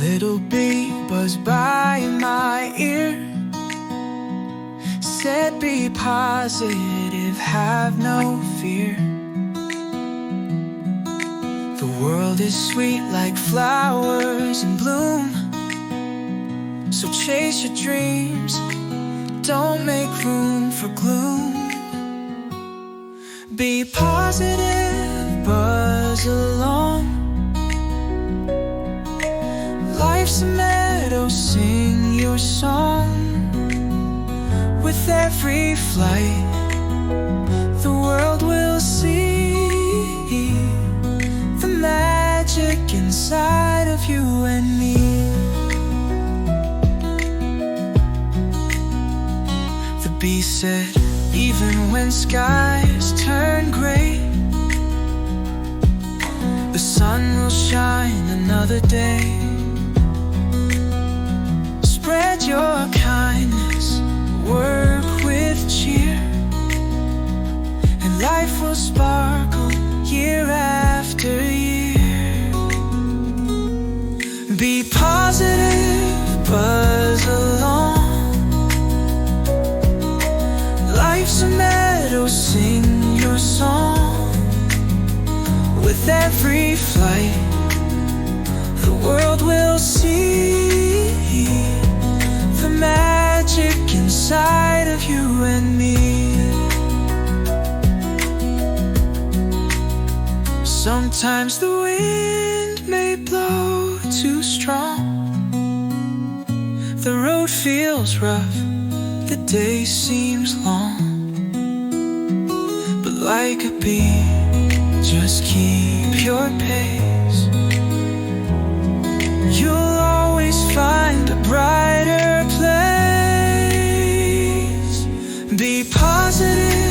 little bee buzzed by in my ear, said be positive, have no fear. The world is sweet like flowers in bloom, so chase your dreams, don't make room for gloom. Be positive, buzz along. Life's a meadow, sing your song. With every flight, the world will see the magic inside of you and me. The bee said, even when skies turn gray, the sun will shine another day. Spread your kindness, work with cheer, and life will sparkle year after year. Be positive, buzz along. Life's a meadow, sing your song. With every flight, the world will see the magic inside of you and me. Sometimes the wind may blow too strong, the road feels rough, the day seems long. But like a bee, just keep your pace. You'll always find a brighter place. Be positive,